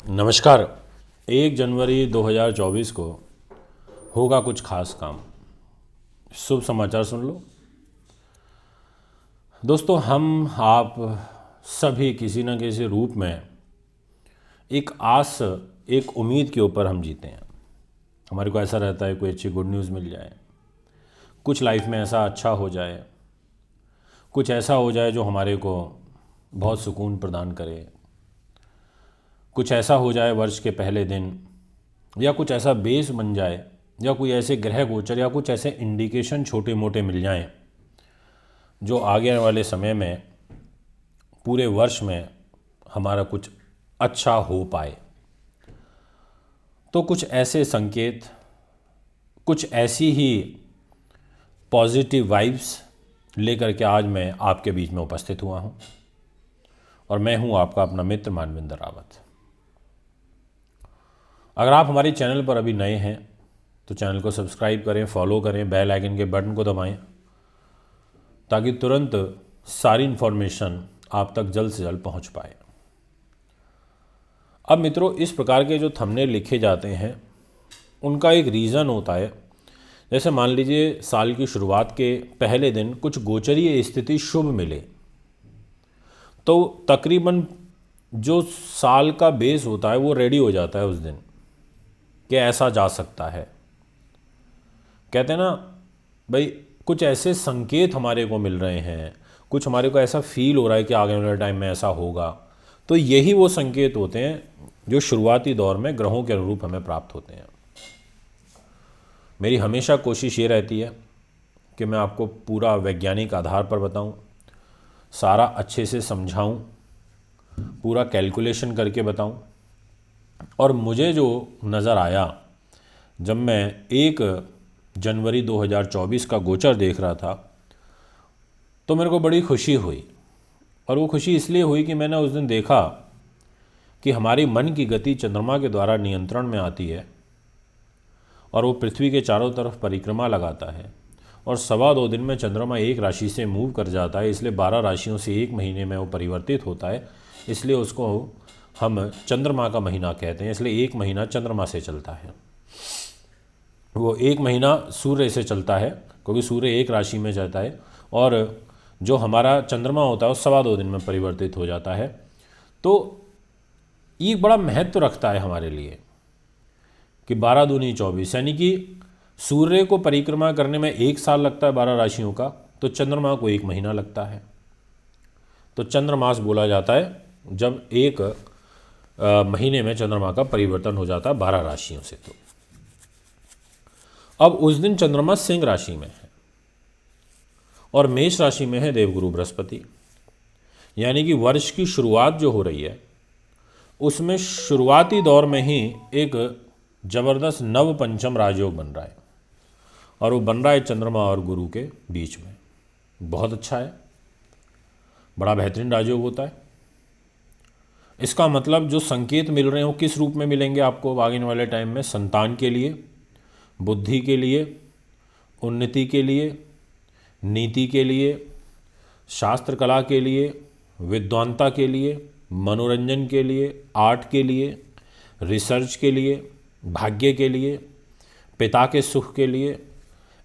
नमस्कार। 1 जनवरी 2024 को होगा कुछ खास काम। शुभ समाचार सुन लो दोस्तों। हम आप सभी किसी न किसी रूप में एक आस, एक उम्मीद के ऊपर हम जीते हैं। हमारे को ऐसा रहता है कोई अच्छी गुड न्यूज़ मिल जाए, कुछ लाइफ में ऐसा अच्छा हो जाए, कुछ ऐसा हो जाए जो हमारे को बहुत सुकून प्रदान करे, कुछ ऐसा हो जाए वर्ष के पहले दिन, या कुछ ऐसा बेस बन जाए, या कोई ऐसे ग्रह गोचर या कुछ ऐसे इंडिकेशन छोटे मोटे मिल जाएं जो आगे वाले समय में पूरे वर्ष में हमारा कुछ अच्छा हो पाए। तो कुछ ऐसे संकेत, कुछ ऐसी ही पॉजिटिव वाइब्स लेकर के आज मैं आपके बीच में उपस्थित हुआ हूं, और मैं हूं आपका अपना मित्र मानविंदर रावत। अगर आप हमारे चैनल पर अभी नए हैं तो चैनल को सब्सक्राइब करें, फॉलो करें, बेल आइकन के बटन को दबाएं ताकि तुरंत सारी इन्फॉर्मेशन आप तक जल्द से जल्द पहुंच पाए। अब मित्रों, इस प्रकार के जो थंबनेल लिखे जाते हैं उनका एक रीज़न होता है। जैसे मान लीजिए साल की शुरुआत के पहले दिन कुछ गोचरीय स्थिति शुभ मिले तो तकरीबन जो साल का बेस होता है वो रेडी हो जाता है उस दिन कि ऐसा जा सकता है। कहते हैं ना भाई, कुछ ऐसे संकेत हमारे को मिल रहे हैं, कुछ हमारे को ऐसा फील हो रहा है कि आगे वाले टाइम में ऐसा होगा। तो यही वो संकेत होते हैं जो शुरुआती दौर में ग्रहों के अनुरूप हमें प्राप्त होते हैं। मेरी हमेशा कोशिश ये रहती है कि मैं आपको पूरा वैज्ञानिक आधार पर बताऊं, सारा अच्छे से समझाऊं, पूरा कैलकुलेशन करके बताऊं। और मुझे जो नज़र आया जब मैं 1 जनवरी 2024 का गोचर देख रहा था तो मेरे को बड़ी खुशी हुई। और वो खुशी इसलिए हुई कि मैंने उस दिन देखा कि हमारी मन की गति चंद्रमा के द्वारा नियंत्रण में आती है और वो पृथ्वी के चारों तरफ परिक्रमा लगाता है, और 2.25 दिन में चंद्रमा एक राशि से मूव कर जाता है। इसलिए 12 राशियों से एक महीने में वो परिवर्तित होता है, इसलिए उसको हम चंद्रमा का महीना कहते हैं। इसलिए एक महीना चंद्रमा से चलता है, वो एक महीना सूर्य से चलता है क्योंकि सूर्य एक राशि में जाता है, और जो हमारा चंद्रमा होता है वो 2.25 दिन में परिवर्तित हो जाता है। तो ये बड़ा महत्व रखता है हमारे लिए कि 12 दूनी 24, यानी कि सूर्य को परिक्रमा करने में 1 साल लगता है 12 राशियों का, तो चंद्रमा को 1 महीना लगता है। तो चंद्रमास बोला जाता है जब एक महीने में चंद्रमा का परिवर्तन हो जाता है 12 राशियों से। तो अब उस दिन चंद्रमा सिंह राशि में है और मेष राशि में है देवगुरु बृहस्पति, यानी कि वर्ष की शुरुआत जो हो रही है उसमें शुरुआती दौर में ही एक जबरदस्त नव पंचम राजयोग बन रहा है, और वो बन रहा है चंद्रमा और गुरु के बीच में। बहुत अच्छा है, बड़ा बेहतरीन राजयोग होता है। इसका मतलब जो संकेत मिल रहे हो किस रूप में मिलेंगे आपको आगे वाले टाइम में? संतान के लिए, बुद्धि के लिए, उन्नति के लिए, नीति के लिए, शास्त्र कला के लिए, विद्वानता के लिए, मनोरंजन के लिए, आर्ट के लिए, रिसर्च के लिए, भाग्य के लिए, पिता के सुख के लिए,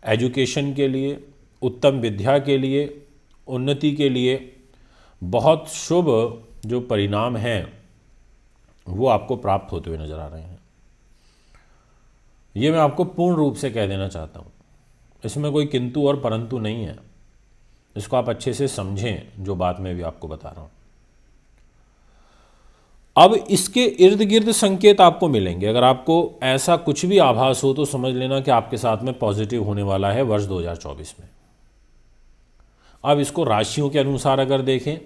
एजुकेशन के लिए, उत्तम विद्या के लिए, उन्नति के लिए बहुत शुभ जो परिणाम हैं वो आपको प्राप्त होते हुए नज़र आ रहे हैं। ये मैं आपको पूर्ण रूप से कह देना चाहता हूँ, इसमें कोई किंतु और परंतु नहीं है। इसको आप अच्छे से समझें जो बात मैं भी आपको बता रहा हूँ। अब इसके इर्द गिर्द संकेत आपको मिलेंगे। अगर आपको ऐसा कुछ भी आभास हो तो समझ लेना कि आपके साथ में पॉजिटिव होने वाला है वर्ष 2024 में। अब इसको राशियों के अनुसार अगर देखें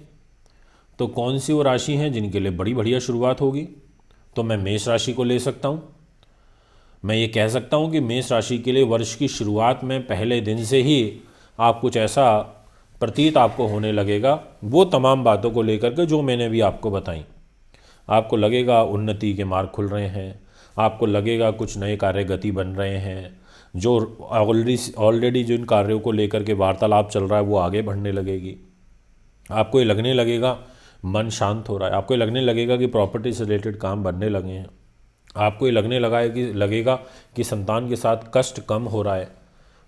तो कौन सी वो राशि हैं जिनके लिए बड़ी बढ़िया शुरुआत होगी, तो मैं मेष राशि को ले सकता हूँ। मैं ये कह सकता हूँ कि मेष राशि के लिए वर्ष की शुरुआत में पहले दिन से ही आप कुछ ऐसा प्रतीत आपको होने लगेगा, वो तमाम बातों को लेकर के जो मैंने भी आपको बताई। आपको लगेगा उन्नति के मार्ग खुल रहे हैं, आपको लगेगा कुछ नए कार्य गति बन रहे हैं, जो ऑलरेडी जिन कार्यों को लेकर के वार्तालाप चल रहा है वो आगे बढ़ने लगेगी। आपको ये लगने लगेगा मन शांत हो रहा है, आपको ये लगने लगेगा कि प्रॉपर्टी से रिलेटेड काम बनने लगे हैं, आपको ये लगेगा कि संतान के साथ कष्ट कम हो रहा है,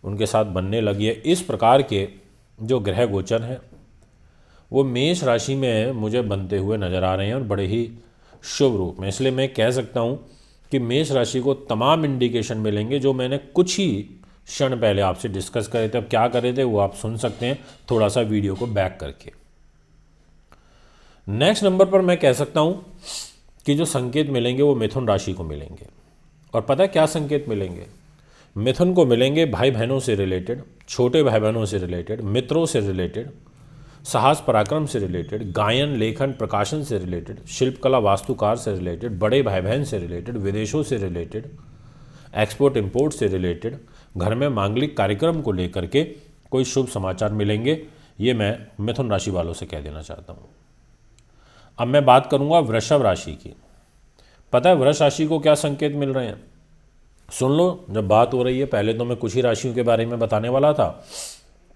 उनके साथ बनने लगी है। इस प्रकार के जो ग्रह गोचर हैं वो मेष राशि में मुझे बनते हुए नज़र आ रहे हैं और बड़े ही शुभ रूप में। इसलिए मैं कह सकता हूँ कि मेष राशि को तमाम इंडिकेशन मिलेंगे जो मैंने कुछ ही क्षण पहले आपसे डिस्कस करे थे। अब क्या करे थे वो आप सुन सकते हैं थोड़ा सा वीडियो को बैक करके। नेक्स्ट नंबर पर मैं कह सकता हूँ कि जो संकेत मिलेंगे वो मिथुन राशि को मिलेंगे। और पता है क्या संकेत मिलेंगे? मिथुन को मिलेंगे भाई बहनों से रिलेटेड, छोटे भाई बहनों से रिलेटेड, मित्रों से रिलेटेड, साहस पराक्रम से रिलेटेड, गायन लेखन प्रकाशन से रिलेटेड, शिल्पकला वास्तुकार से रिलेटेड, बड़े भाई बहन से रिलेटेड, विदेशों से रिलेटेड, एक्सपोर्ट इंपोर्ट से रिलेटेड, घर में मांगलिक कार्यक्रम को लेकर के कोई शुभ समाचार मिलेंगे। ये मैं मिथुन राशि वालों से कह देना चाहता हूँ। अब मैं बात करूँगा वृषभ राशि की। पता है वृष राशि को क्या संकेत मिल रहे हैं? सुन लो, जब बात हो रही है, पहले तो मैं कुछ ही राशियों के बारे में बताने वाला था,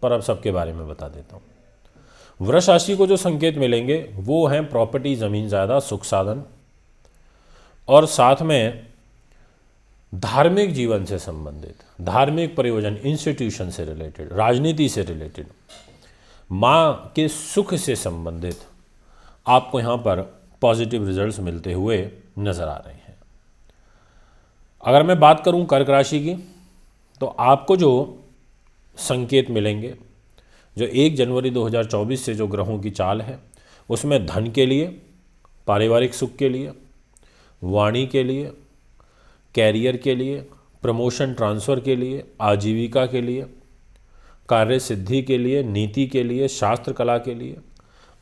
पर अब सबके बारे में बता देता हूँ। वृष राशि को जो संकेत मिलेंगे वो हैं प्रॉपर्टी, ज़मीन ज़्यादा, सुख साधन, और साथ में धार्मिक जीवन से संबंधित, धार्मिक प्रयोजन, इंस्टीट्यूशन से रिलेटेड, राजनीति से रिलेटेड, माँ के सुख से संबंधित आपको यहाँ पर पॉजिटिव रिजल्ट्स मिलते हुए नज़र आ रहे हैं। अगर मैं बात करूँ कर्क राशि की, तो आपको जो संकेत मिलेंगे, जो 1 जनवरी 2024 से जो ग्रहों की चाल है उसमें धन के लिए, पारिवारिक सुख के लिए, वाणी के लिए, कैरियर के लिए, प्रमोशन ट्रांसफ़र के लिए, आजीविका के लिए, कार्य सिद्धि के लिए, नीति के लिए, शास्त्र कला के लिए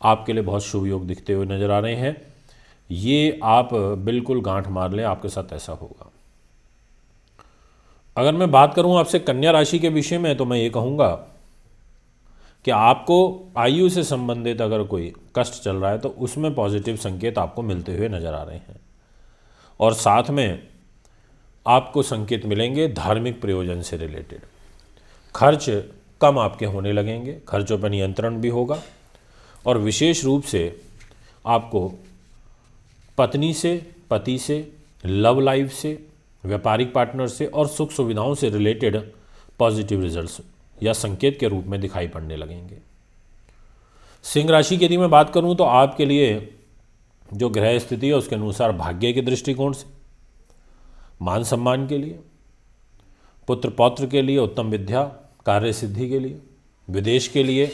आपके लिए बहुत शुभ योग दिखते हुए नज़र आ रहे हैं। ये आप बिल्कुल गांठ मार लें, आपके साथ ऐसा होगा। अगर मैं बात करूं आपसे कन्या राशि के विषय में, तो मैं ये कहूँगा कि आपको आयु से संबंधित अगर कोई कष्ट चल रहा है तो उसमें पॉजिटिव संकेत आपको मिलते हुए नज़र आ रहे हैं। और साथ में आपको संकेत मिलेंगे धार्मिक प्रयोजन से रिलेटेड। खर्च कम आपके होने लगेंगे, खर्चों पर नियंत्रण भी होगा, और विशेष रूप से आपको पत्नी से, पति से, लव लाइफ से, व्यापारिक पार्टनर से और सुख सुविधाओं से रिलेटेड पॉजिटिव रिजल्ट्स या संकेत के रूप में दिखाई पड़ने लगेंगे। सिंह राशि की यदि मैं बात करूं तो आपके लिए जो ग्रह स्थिति है उसके अनुसार भाग्य के दृष्टिकोण से, मान सम्मान के लिए, पुत्र पौत्र के लिए, उत्तम विद्या, कार्य सिद्धि के लिए, विदेश के लिए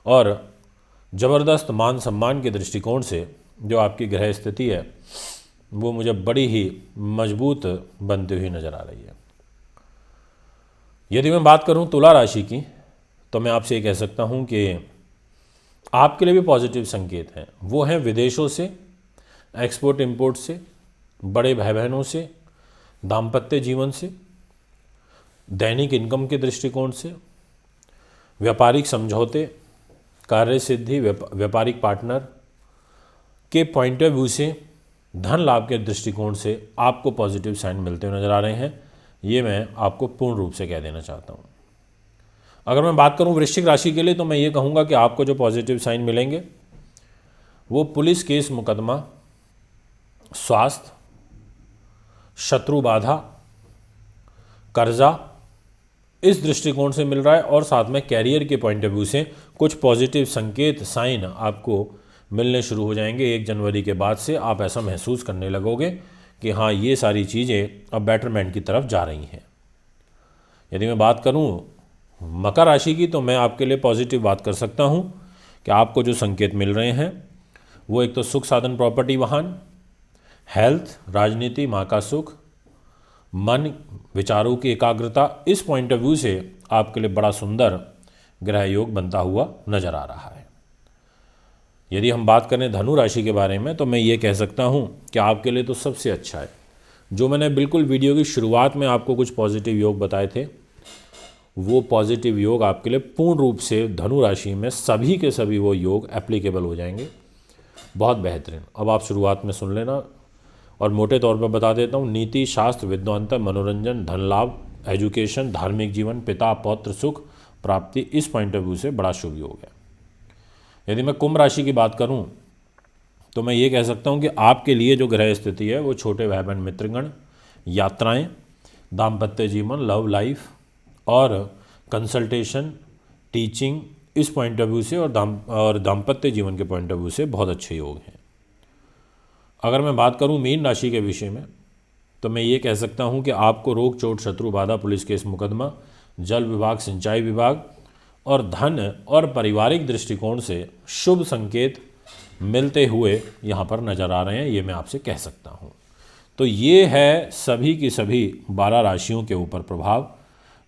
और ज़बरदस्त मान सम्मान के दृष्टिकोण से जो आपकी ग्रह स्थिति है वो मुझे बड़ी ही मजबूत बनती हुई नज़र आ रही है। यदि मैं बात करूं तुला राशि की, तो मैं आपसे ये कह सकता हूं कि आपके लिए भी पॉजिटिव संकेत हैं। वो हैं विदेशों से, एक्सपोर्ट इंपोर्ट से, बड़े भाई बहनों से, दाम्पत्य जीवन से, दैनिक इनकम के दृष्टिकोण से, व्यापारिक समझौते, कार्य सिद्धि, व्यापारिक पार्टनर के पॉइंट ऑफ व्यू से, धन लाभ के दृष्टिकोण से आपको पॉजिटिव साइन मिलते हुए नज़र आ रहे हैं। ये मैं आपको पूर्ण रूप से कह देना चाहता हूँ। अगर मैं बात करूँ वृश्चिक राशि के लिए, तो मैं ये कहूँगा कि आपको जो पॉजिटिव साइन मिलेंगे वो पुलिस केस मुकदमा, स्वास्थ्य, शत्रु बाधा, कर्जा, इस दृष्टिकोण से मिल रहा है। और साथ में कैरियर के पॉइंट ऑफ व्यू से कुछ पॉजिटिव संकेत, साइन आपको मिलने शुरू हो जाएंगे। 1 जनवरी के बाद से आप ऐसा महसूस करने लगोगे कि हाँ, ये सारी चीज़ें अब बेटरमेंट की तरफ जा रही हैं। यदि मैं बात करूं मकर राशि की, तो मैं आपके लिए पॉजिटिव बात कर सकता हूं कि आपको जो संकेत मिल रहे हैं वो एक तो सुख साधन, प्रॉपर्टी, वाहन, हेल्थ, राजनीति, माँ का सुख, मन, विचारों की एकाग्रता, इस पॉइंट ऑफ व्यू से आपके लिए बड़ा सुंदर ग्रह योग बनता हुआ नज़र आ रहा है। यदि हम बात करें धनु राशि के बारे में, तो मैं ये कह सकता हूँ कि आपके लिए तो सबसे अच्छा है। जो मैंने बिल्कुल वीडियो की शुरुआत में आपको कुछ पॉजिटिव योग बताए थे, वो पॉजिटिव योग आपके लिए पूर्ण रूप से धनु राशि में सभी के सभी वो योग एप्लीकेबल हो जाएंगे। बहुत बेहतरीन। अब आप शुरुआत में सुन लेना और मोटे तौर पर बता देता हूँ। नीति, शास्त्र, विद्वानता, मनोरंजन, धन लाभ, एजुकेशन, धार्मिक जीवन, पिता पौत्र सुख प्राप्ति, इस पॉइंट ऑफ व्यू से बड़ा शुभ योग है। यदि मैं कुंभ राशि की बात करूं, तो मैं ये कह सकता हूँ कि आपके लिए जो ग्रह स्थिति है वो छोटे भाई बहन मित्रगण, यात्राएं, दाम्पत्य जीवन, लव लाइफ और कंसल्टेशन, टीचिंग, इस पॉइंट ऑफ व्यू से और दाम्पत्य जीवन के पॉइंट ऑफ व्यू से बहुत अच्छे योग हैं। अगर मैं बात करूं मीन राशि के विषय में, तो मैं ये कह सकता हूं कि आपको रोग, चोट, शत्रु, बाधा, पुलिस केस, मुकदमा, जल विभाग, सिंचाई विभाग और धन और पारिवारिक दृष्टिकोण से शुभ संकेत मिलते हुए यहाँ पर नज़र आ रहे हैं, ये मैं आपसे कह सकता हूँ। तो ये है सभी की सभी 12 राशियों के ऊपर प्रभाव,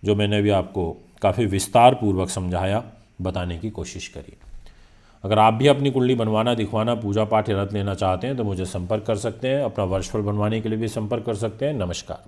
जो मैंने अभी आपको काफ़ी विस्तार पूर्वक समझाया, बताने की कोशिश करी। अगर आप भी अपनी कुंडली बनवाना, दिखवाना, पूजा पाठ या रत लेना चाहते हैं तो मुझे संपर्क कर सकते हैं। अपना वर्षफल बनवाने के लिए भी संपर्क कर सकते हैं। नमस्कार।